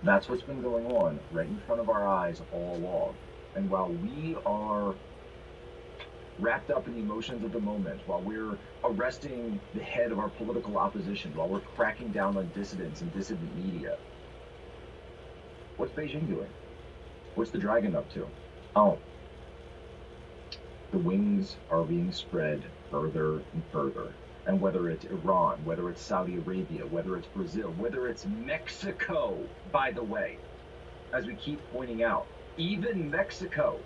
That's what's been going on right in front of our eyes all along. And while we are wrapped up in the emotions of the moment, while we're arresting the head of our political opposition, while we're cracking down on dissidents and dissident media, what's Beijing doing? What's the dragon up to? Oh, the wings are being spread further and further. And whether it's Iran, whether it's Saudi Arabia, whether it's Brazil, whether it's Mexico, by the way, as we keep pointing out, even Mexico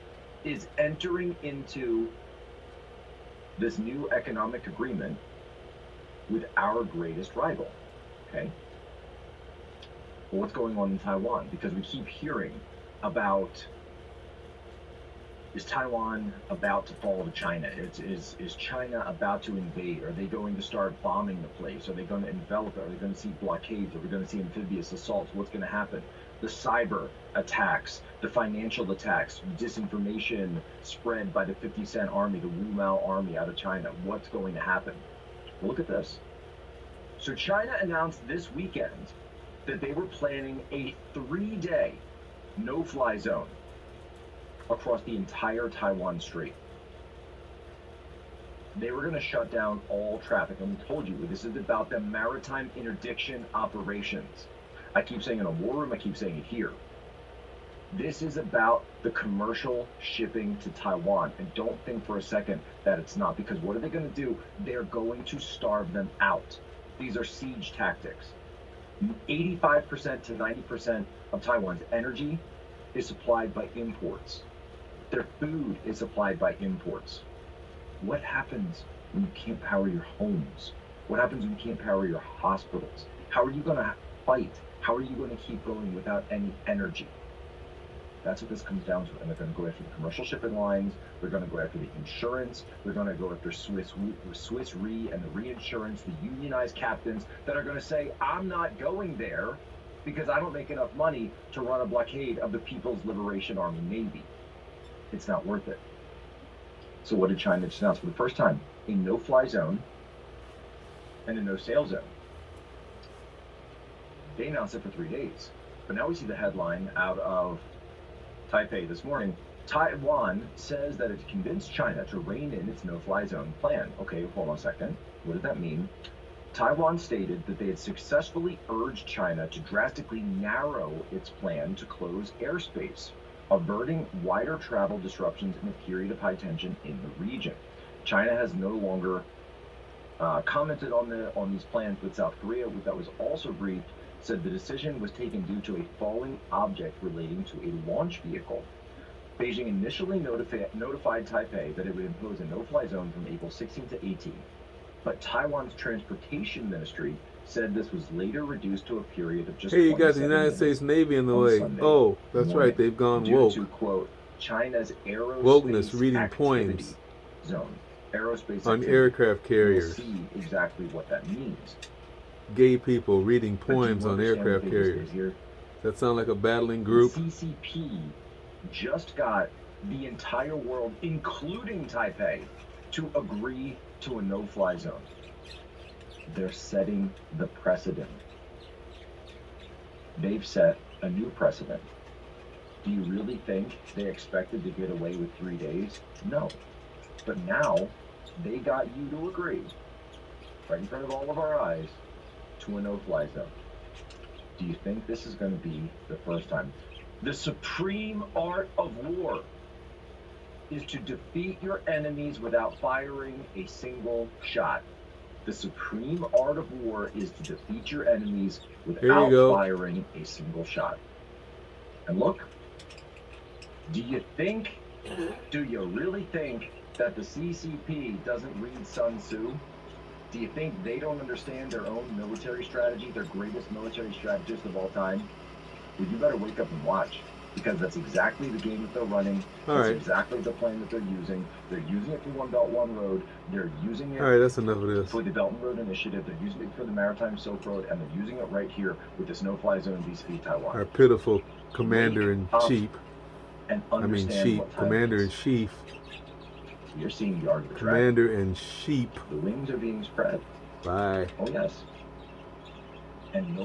is entering into this new economic agreement with our greatest rival. Okay? Well, what's going on in Taiwan? Because we keep hearing about, is Taiwan about to fall to China? Is China about to invade? Are they going to start bombing the place? Are they going to envelop it? Are they going to see blockades? Are we going to see amphibious assaults? What's going to happen? The cyber attacks, the financial attacks, disinformation spread by the 50-cent army, the Wu Mao army out of China. What's going to happen? Well, look at this. So China announced this weekend that they were planning a 3-day no-fly zone across the entire Taiwan Strait. They were going to shut down all traffic. And we told you, this is about the maritime interdiction operations. I keep saying it in a war room, I keep saying it here. This is about the commercial shipping to Taiwan. And don't think for a second that it's not, because what are they going to do? They're going to starve them out. These are siege tactics. 85% to 90% of Taiwan's energy is supplied by imports. Their food is supplied by imports. What happens when you can't power your homes? What happens when you can't power your hospitals? How are you going to fight? How are you going to keep going without any energy? That's what this comes down to. And they're going to go after the commercial shipping lines. They're going to go after the insurance. They're going to go after Swiss Re and the reinsurance, the unionized captains that are going to say, I'm not going there because I don't make enough money to run a blockade of the People's Liberation Army Navy. It's not worth it. So what did China just announce? For the first time, a no-fly zone and a no-sail zone. They announced it for 3 days. But now we see the headline out of Taipei this morning. Taiwan says that it convinced China to rein in its no-fly zone plan. Okay, hold on a second. What does that mean? Taiwan stated that they had successfully urged China to drastically narrow its plan to close airspace, averting wider travel disruptions in a period of high tension in the region. China has no longer commented on these plans, but South Korea, that was also briefed, said the decision was taken due to a falling object relating to a launch vehicle. Beijing initially notified Taipei that it would impose a no-fly zone from April 16 to 18, but Taiwan's transportation ministry said this was later reduced to a period of just Hey, you got the 27 United States minutes Navy in the on way. Sunday Oh, that's morning, right. They've gone due woke. to, quote, China's Wokeness, aerospace reading activity poems zone. Aerospace on activity. aircraft We'll carriers. see exactly what that means. Gay people reading But do poems you on understand aircraft the biggest carriers. news here? That sound like a battling The group? CCP just got the entire world, including Taipei, to agree to a no-fly zone. They're setting the precedent. They've set a new precedent. Do you really think they expected to get away with 3 days? No. But now they got you to agree, right in front of all of our eyes, to a no-fly zone. Do you think this is going to be the first time? The supreme art of war is to defeat your enemies without firing a single shot. The supreme art of war is to defeat your enemies without firing a single shot. And look, do you really think that the CCP doesn't read Sun Tzu? Do you think they don't understand their own military strategy, their greatest military strategist of all time? Well, you better wake up and watch, because that's exactly the game that they're running. That's exactly the plan that they're using. They're using it for One Belt, One Road. They're using it that's enough of this. for the Belt and Road Initiative. They're using it for the Maritime Silk Road, and they're using it right here with this no-fly zone vis-a-vis Taiwan. Our pitiful commander-in-chief. Commander-in-chief. You're seeing the art of the dragon. Commander-in-chief. The wings are being spread. Bye. Oh, yes. And no